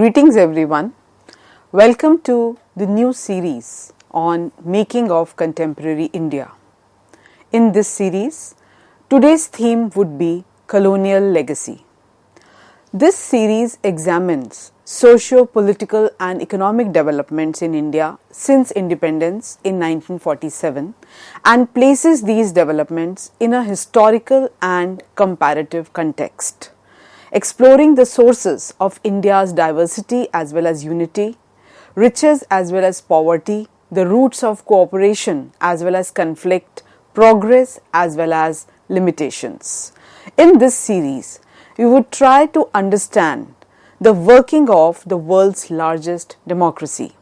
Greetings everyone. Welcome to the new series on making of contemporary India. In this series, today's theme would be Colonial Legacy. This series examines socio-political and economic developments in India since independence in 1947 and places these developments in a historical and comparative context, exploring the sources of India's diversity as well as unity, riches as well as poverty, the roots of cooperation as well as conflict, progress as well as limitations. In this series, we would try to understand the working of the world's largest democracy.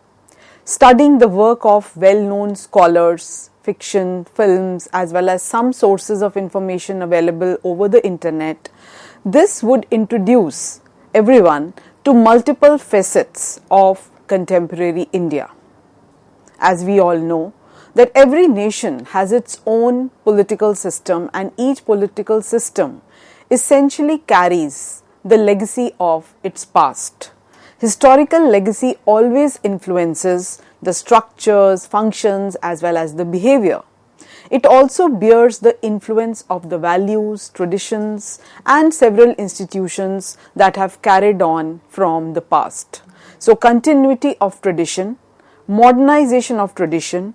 Studying the work of well-known scholars, fiction, films, as well as some sources of information available over the internet, this would introduce everyone to multiple facets of contemporary India. As we all know, that every nation has its own political system and each political system essentially carries the legacy of its past. Historical legacy always influences the structures, functions as well as the behavior. It also bears the influence of the values, traditions and several institutions that have carried on from the past. So continuity of tradition, modernization of tradition,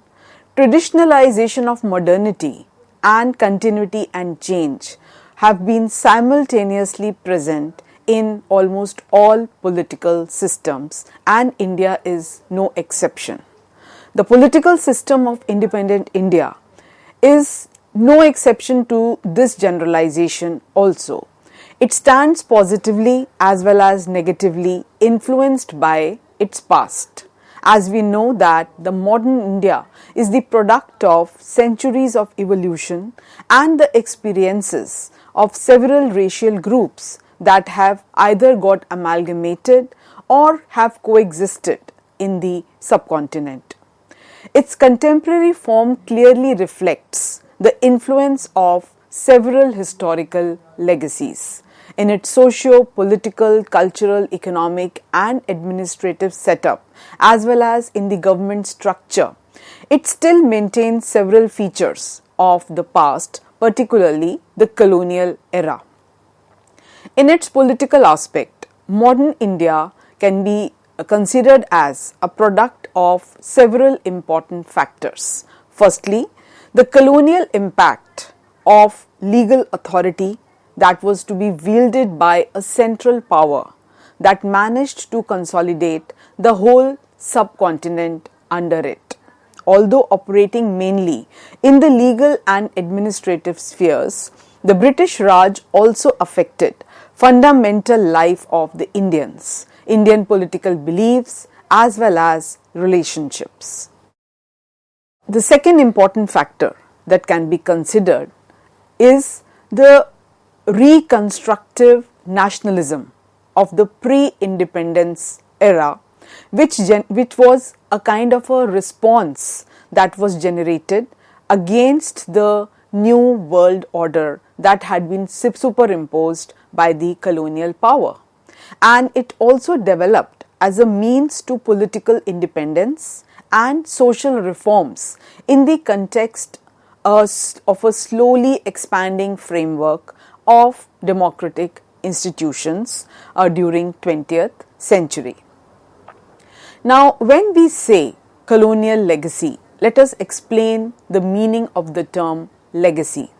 traditionalization of modernity and continuity and change have been simultaneously present in almost all political systems, and India is no exception. The political system of independent India is no exception to this generalization also. It stands positively as well as negatively influenced by its past. As we know that the modern India is the product of centuries of evolution and the experiences of several racial groups that have either got amalgamated or have coexisted in the subcontinent. Its contemporary form clearly reflects the influence of several historical legacies in its socio-political, cultural, economic and administrative setup as well as in the government structure. It still maintains several features of the past, particularly the colonial era. In its political aspect, modern India can be considered as a product of several important factors. Firstly, the colonial impact of legal authority that was to be wielded by a central power that managed to consolidate the whole subcontinent under it. Although operating mainly in the legal and administrative spheres, the British Raj also affected fundamental life of the Indians, Indian political beliefs as well as relationships. The second important factor that can be considered is the reconstructive nationalism of the pre-independence era, which was a kind of a response that was generated against the new world order that had been superimposed by the colonial power. And it also developed as a means to political independence and social reforms in the context of a slowly expanding framework of democratic institutions during 20th century. Now, when we say colonial legacy, let us explain the meaning of the term legacy.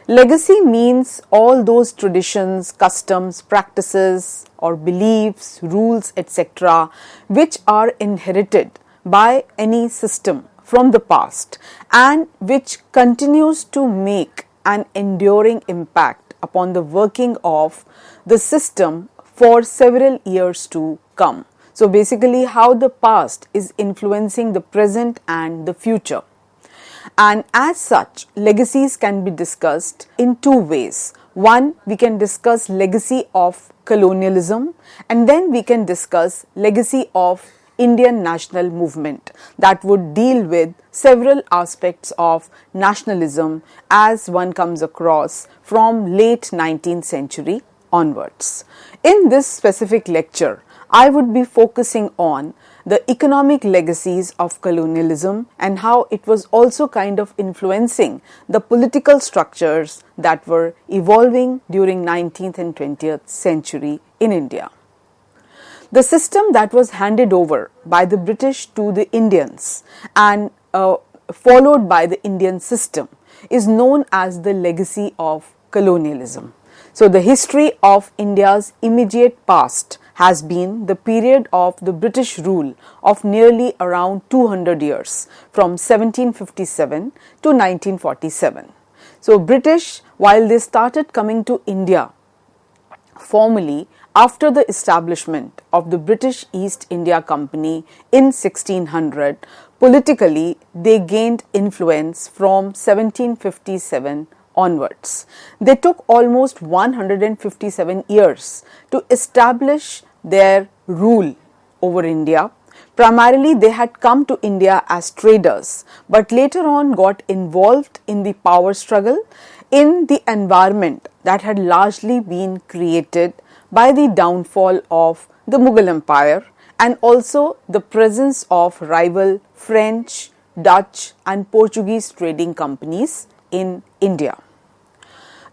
Legacy means all those traditions, customs, practices or beliefs, rules, etc. which are inherited by any system from the past and which continues to make an enduring impact upon the working of the system for several years to come. So basically how the past is influencing the present and the future. And as such, legacies can be discussed in two ways. One, we can discuss legacy of colonialism, and then we can discuss legacy of Indian national movement that would deal with several aspects of nationalism as one comes across from late 19th century onwards. In this specific lecture, I would be focusing on the economic legacies of colonialism and how it was also kind of influencing the political structures that were evolving during 19th and 20th century in India. The system that was handed over by the British to the Indians and followed by the Indian system is known as the legacy of colonialism. So the history of India's immediate past has been the period of the British rule of nearly around 200 years from 1757 to 1947. So British, while they started coming to India formally after the establishment of the British East India Company in 1600, politically they gained influence from 1757 onwards. They took almost 157 years to establish their rule over India. Primarily they had come to India as traders, but later on got involved in the power struggle in the environment that had largely been created by the downfall of the Mughal Empire and also the presence of rival French, Dutch and Portuguese trading companies in India.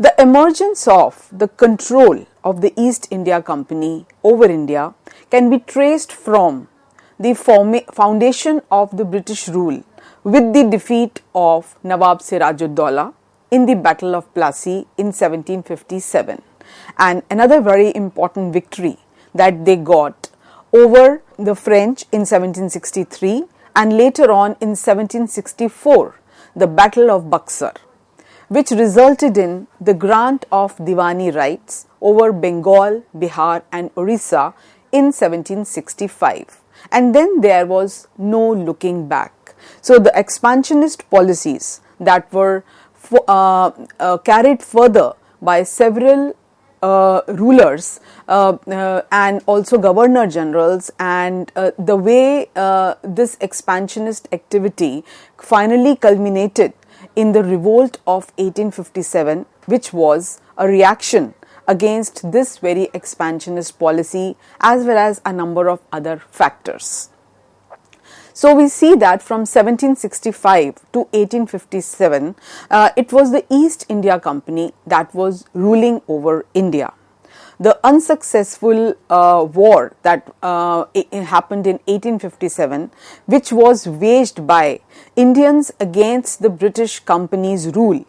The emergence of the control of the East India Company over India can be traced from the foundation of the British rule with the defeat of Nawab Siraj-ud-Daulah in the Battle of Plassey in 1757, and another very important victory that they got over the French in 1763 and later on in 1764, the Battle of Buxar, which resulted in the grant of Diwani rights over Bengal, Bihar and Orissa in 1765. And then there was no looking back. So the expansionist policies that were carried further by several rulers and also governor generals, and the way this expansionist activity finally culminated in the revolt of 1857, which was a reaction against this very expansionist policy as well as a number of other factors. So we see that from 1765 to 1857, it was the East India Company that was ruling over India. The unsuccessful war that happened in 1857, which was waged by Indians against the British Company's rule,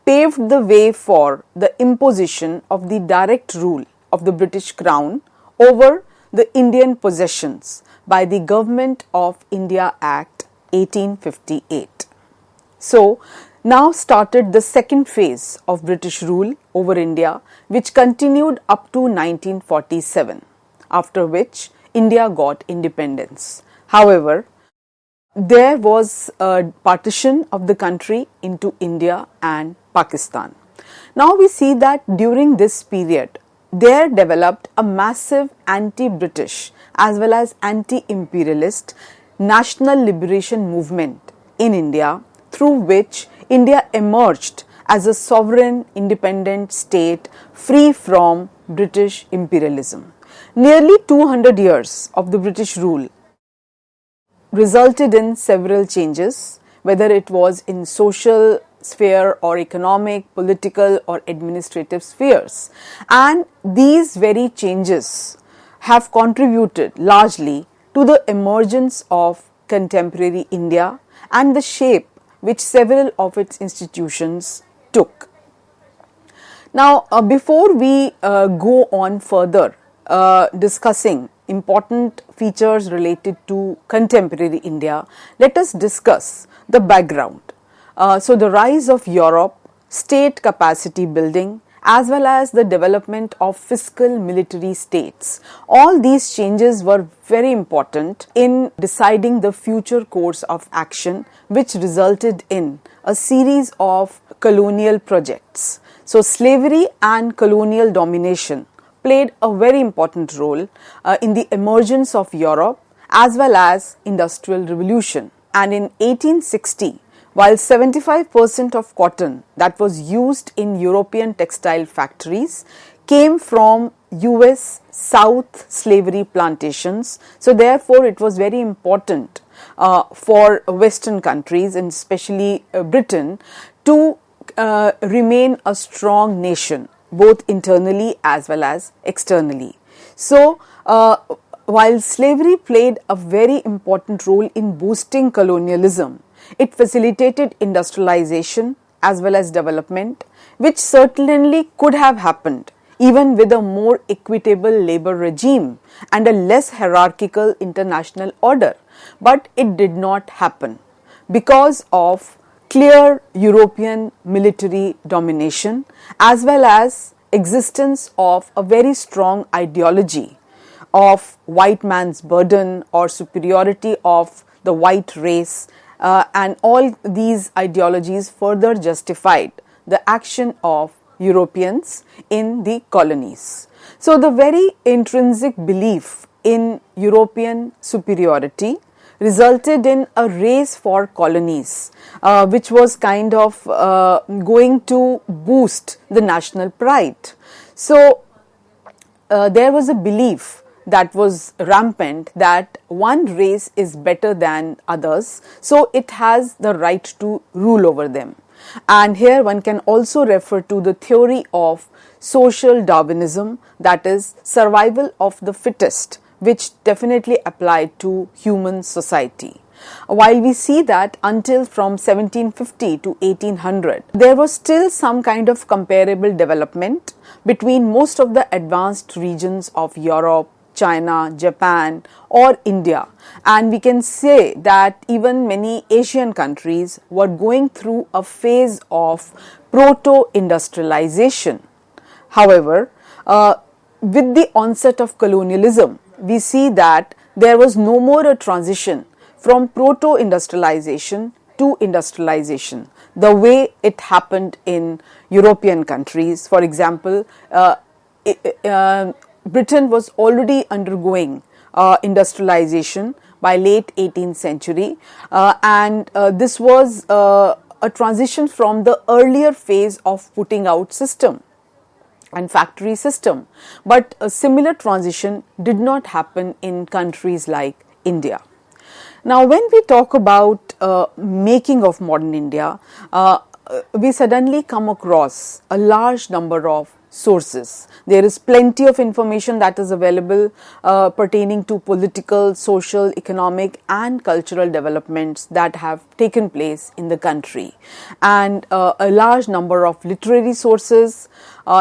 paved the way for the imposition of the direct rule of the British Crown over the Indian possessions by the Government of India Act 1858. So, now started the second phase of British rule over India, which continued up to 1947, after which India got independence. However, there was a partition of the country into India and Pakistan. Now we see that during this period, there developed a massive anti-British as well as anti-imperialist national liberation movement in India, through which India emerged as a sovereign independent state free from British imperialism. Nearly 200 years of the British rule resulted in several changes, whether it was in social sphere or economic, political or administrative spheres. And these very changes have contributed largely to the emergence of contemporary India and the shape which several of its institutions took. Now, before we go on further discussing important features related to contemporary India, let us discuss the background. So, the rise of Europe, state capacity building, as well as the development of fiscal military states. All these changes were very important in deciding the future course of action, which resulted in a series of colonial projects. So, slavery and colonial domination played a very important role in the emergence of Europe as well as Industrial Revolution. And in 1860, while 75% of cotton that was used in European textile factories came from US South slavery plantations. So therefore it was very important for Western countries and especially Britain to remain a strong nation, both internally as well as externally. So while slavery played a very important role in boosting colonialism, it facilitated industrialization as well as development, which certainly could have happened even with a more equitable labor regime and a less hierarchical international order. But it did not happen because of clear European military domination as well as existence of a very strong ideology of white man's burden or superiority of the white race, and all these ideologies further justified the action of Europeans in the colonies. So the very intrinsic belief in European superiority resulted in a race for colonies, which was kind of going to boost the national pride. So there was a belief that was rampant that one race is better than others, so it has the right to rule over them. And here one can also refer to the theory of social Darwinism, that is survival of the fittest, which definitely applied to human society. While we see that until from 1750 to 1800, there was still some kind of comparable development between most of the advanced regions of Europe, China, Japan or India, and we can say that even many Asian countries were going through a phase of proto-industrialization. However, with the onset of colonialism, we see that there was no more a transition from proto-industrialization to industrialization, the way it happened in European countries. For example, Britain was already undergoing industrialization by late 18th century, and this was a transition from the earlier phase of putting out system and factory system. But a similar transition did not happen in countries like India. Now, when we talk about making of modern India, we suddenly come across a large number of sources. There is plenty of information that is available pertaining to political, social, economic and cultural developments that have taken place in the country, and a large number of literary sources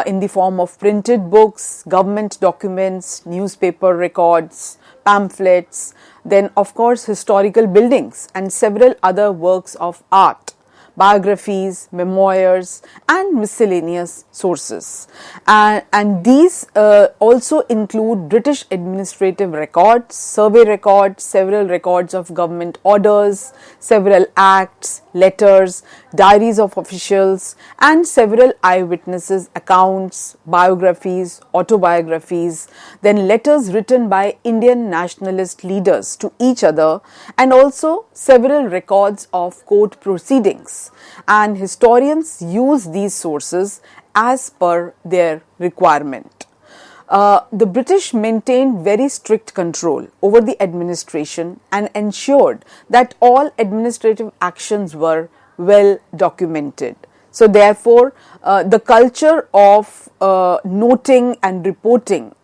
in the form of printed books, government documents, newspaper records, pamphlets, then of course historical buildings and several other works of art, biographies, memoirs and miscellaneous sources. And these also include British administrative records, survey records, several records of government orders, several acts, letters, diaries of officials and several eyewitnesses accounts, biographies, autobiographies, then letters written by Indian nationalist leaders to each other, and also several records of court proceedings. And historians use these sources as per their requirement. The British maintained very strict control over the administration and ensured that all administrative actions were well documented. So therefore, the culture of noting and reporting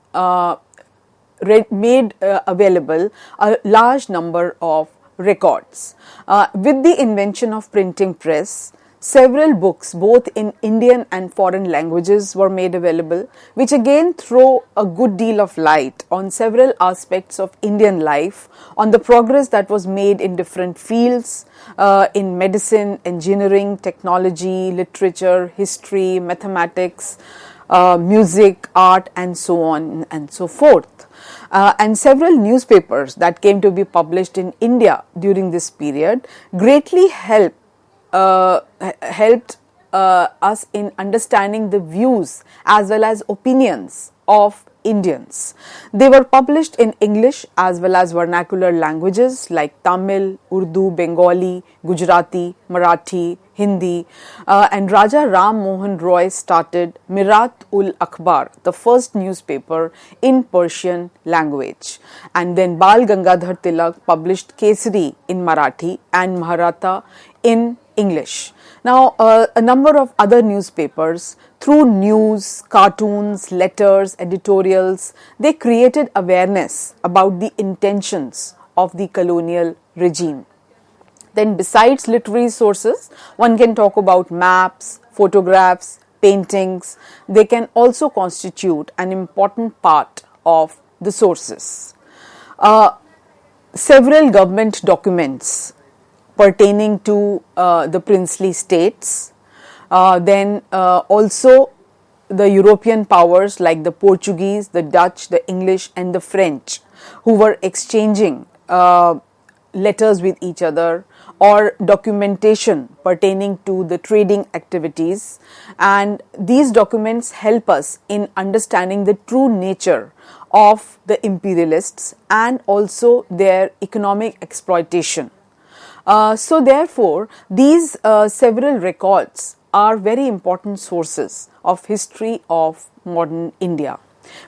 made available a large number of records. With the invention of printing press, several books both in Indian and foreign languages were made available, which again throw a good deal of light on several aspects of Indian life, on the progress that was made in different fields, in medicine, engineering, technology, literature, history, mathematics, music, art and so on and so forth. And several newspapers that came to be published in India during this period greatly helped us in understanding the views as well as opinions of Indians. They were published in English as well as vernacular languages like Tamil, Urdu, Bengali, Gujarati, Marathi, Hindi, and Raja Ram Mohan Roy started Mirat-ul-Akhbar, the first newspaper in Persian language. And then Bal Gangadhar Tilak published Kesari in Marathi and Maharatha in English. Now, a number of other newspapers, through news, cartoons, letters, editorials, they created awareness about the intentions of the colonial regime. Then, besides literary sources, one can talk about maps, photographs, paintings. They can also constitute an important part of the sources. Several government documents pertaining to the princely states, then also the European powers like the Portuguese, the Dutch, the English and the French, who were exchanging letters with each other, or documentation pertaining to the trading activities, and these documents help us in understanding the true nature of the imperialists and also their economic exploitation. So therefore, these several records are very important sources of history of modern India.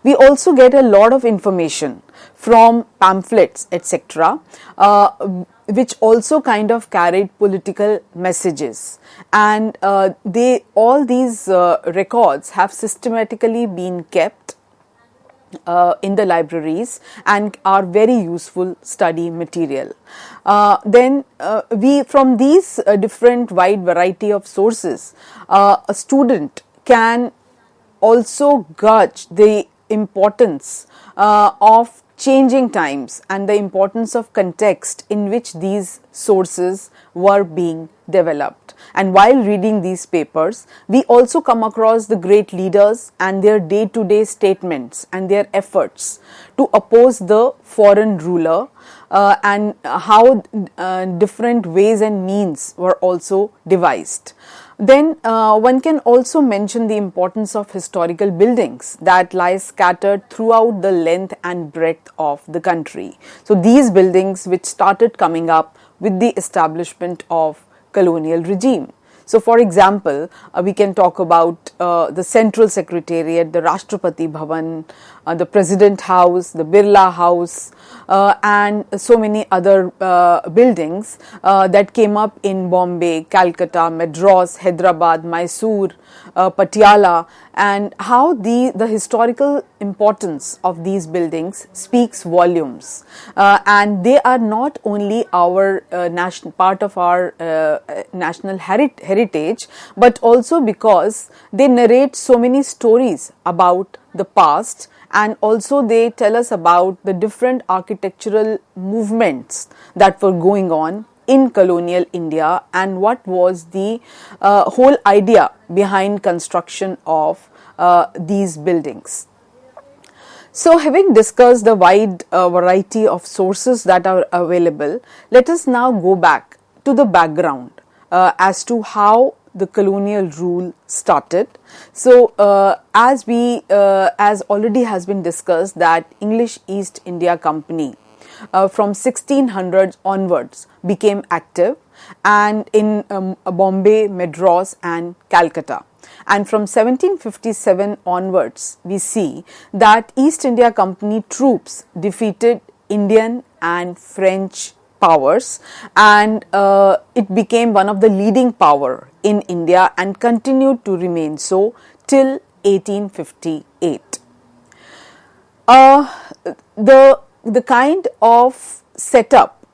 We also get a lot of information from pamphlets, etc., which also kind of carried political messages, and all these records have systematically been kept in the libraries and are very useful study material. Then we, from these different wide variety of sources, a student can also gauge the importance of changing times and the importance of context in which these sources were being developed. And while reading these papers, we also come across the great leaders and their day-to-day statements and their efforts to oppose the foreign ruler, and how different ways and means were also devised. Then one can also mention the importance of historical buildings that lie scattered throughout the length and breadth of the country. So these buildings which started coming up with the establishment of colonial regime. So for example, we can talk about the Central Secretariat, the Rashtrapati Bhavan, the President House, the Birla House, and so many other buildings that came up in Bombay, Calcutta, Madras, Hyderabad, Mysore, Patiala, and how the historical importance of these buildings speaks volumes, and they are not only our part of our national heritage, but also because they narrate so many stories about the past, and also they tell us about the different architectural movements that were going on in colonial India and what was the whole idea behind construction of these buildings. So having discussed the wide variety of sources that are available, let us now go back to the background as to how the colonial rule started. So as already has been discussed, that English East India Company from 1600s onwards became active, and in Bombay, Madras and Calcutta. And from 1757 onwards, we see that East India Company troops defeated Indian and French powers, and it became one of the leading power in India and continued to remain so till 1858. The kind of setup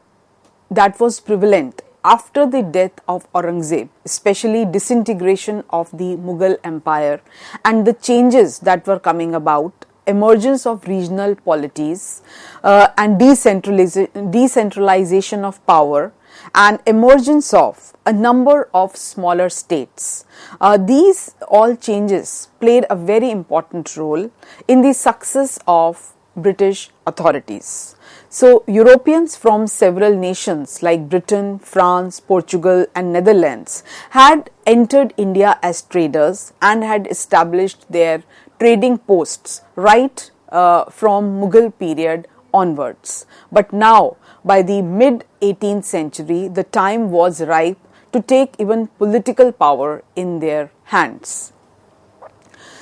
that was prevalent after the death of Aurangzeb, especially disintegration of the Mughal Empire and the changes that were coming about, emergence of regional polities and decentralization of power, and emergence of a number of smaller states. These all changes played a very important role in the success of British authorities. So Europeans from several nations like Britain, France, Portugal and Netherlands had entered India as traders and had established their trading posts right from Mughal period onwards. But now, by the mid 18th century, the time was ripe to take even political power in their hands.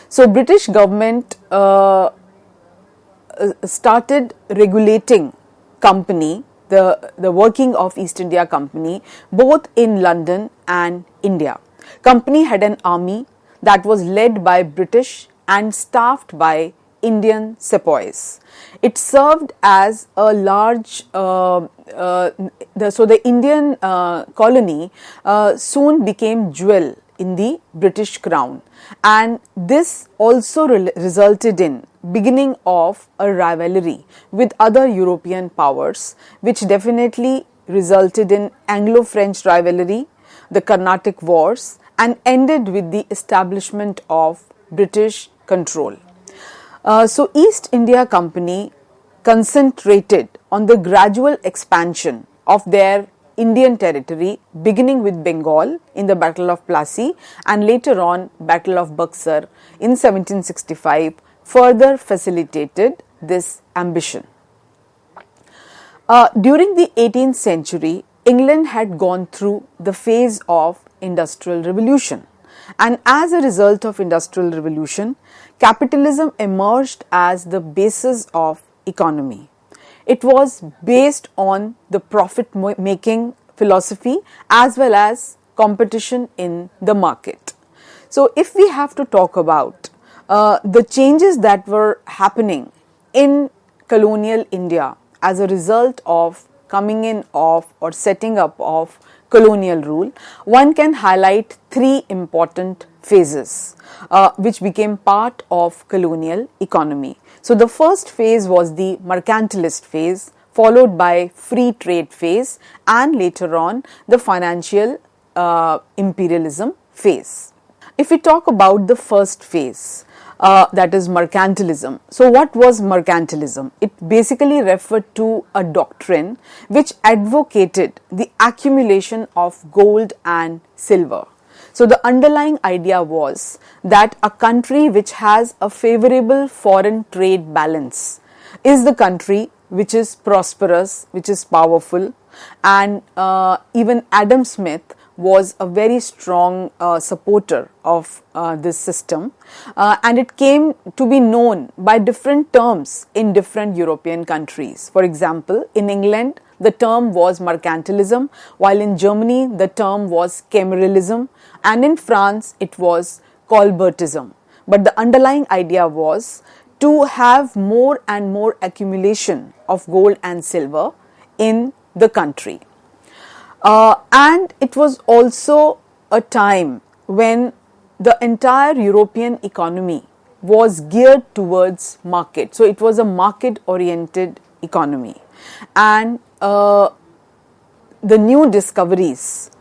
So British government started regulating company, the working of East India Company, both in London and India. Company had an army that was led by British and staffed by Indian sepoys. It served as a large, so the Indian colony soon became jewel in the British crown, and this also resulted in beginning of a rivalry with other European powers, which definitely resulted in Anglo-French rivalry, the Carnatic Wars, and ended with the establishment of British control. So East India Company concentrated on the gradual expansion of their Indian territory, beginning with Bengal in the Battle of Plassey and later on Battle of Buxar in 1765, further facilitated this ambition. During the 18th century, England had gone through the phase of Industrial Revolution, and as a result of Industrial Revolution, capitalism emerged as the basis of economy. It was based on the profit making philosophy as well as competition in the market. So if we have to talk about the changes that were happening in colonial India as a result of coming in of or setting up of colonial rule, one can highlight three important phases which became part of colonial economy. So the first phase was the mercantilist phase, followed by free trade phase, and later on the financial imperialism phase. If we talk about the first phase, that is mercantilism. So what was mercantilism? It basically referred to a doctrine which advocated the accumulation of gold and silver. So the underlying idea was that a country which has a favorable foreign trade balance is the country which is prosperous, which is powerful, and even Adam Smith was a very strong supporter of this system, and it came to be known by different terms in different European countries. For example, in England the term was mercantilism, while in Germany the term was cameralism, and in France it was colbertism. But the underlying idea was to have more and more accumulation of gold and silver in the country. And it was also a time when the entire European economy was geared towards market. So it was a market oriented economy, and the new discoveries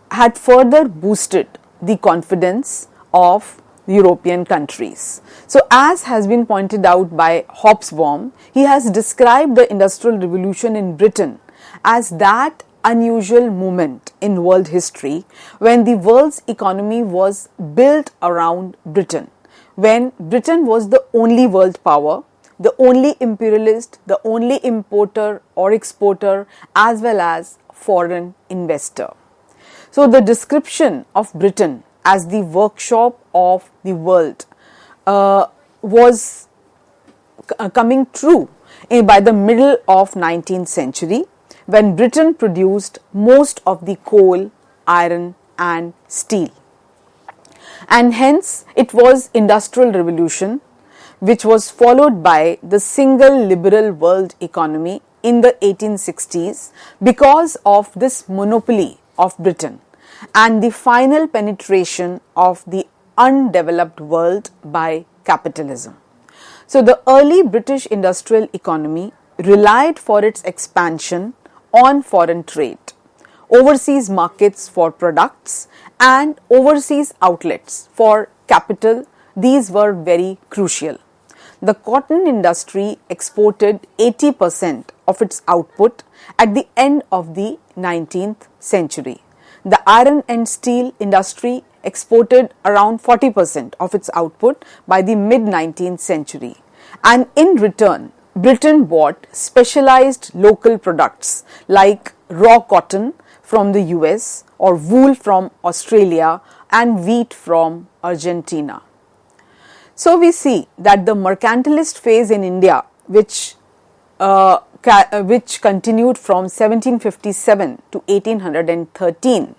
had further boosted the confidence of European countries. So as has been pointed out by Hobsbawm, he has described the Industrial Revolution in Britain as that unusual moment in world history when the world's economy was built around Britain, when Britain was the only world power, the only imperialist, the only importer or exporter, as well as foreign investor. So the description of Britain as the workshop of the world was coming true by the middle of 19th century, when Britain produced most of the coal, iron and steel. And hence it was Industrial Revolution which was followed by the single liberal world economy in the 1860s because of this monopoly of Britain and the final penetration of the undeveloped world by capitalism. So the early British industrial economy relied for its expansion on foreign trade, overseas markets for products and overseas outlets for capital. These were very crucial. The cotton industry exported 80% of its output at the end of the 19th century. The iron and steel industry exported around 40% of its output by the mid-19th century. And in return, Britain bought specialized local products like raw cotton from the US or wool from Australia and wheat from Argentina. So we see that the mercantilist phase in India, which continued from 1757 to 1813,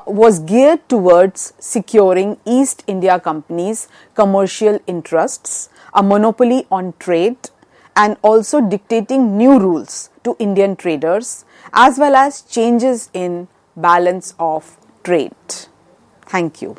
was geared towards securing East India Company's commercial interests, a monopoly on trade, and also dictating new rules to Indian traders, as well as changes in balance of trade. Thank you.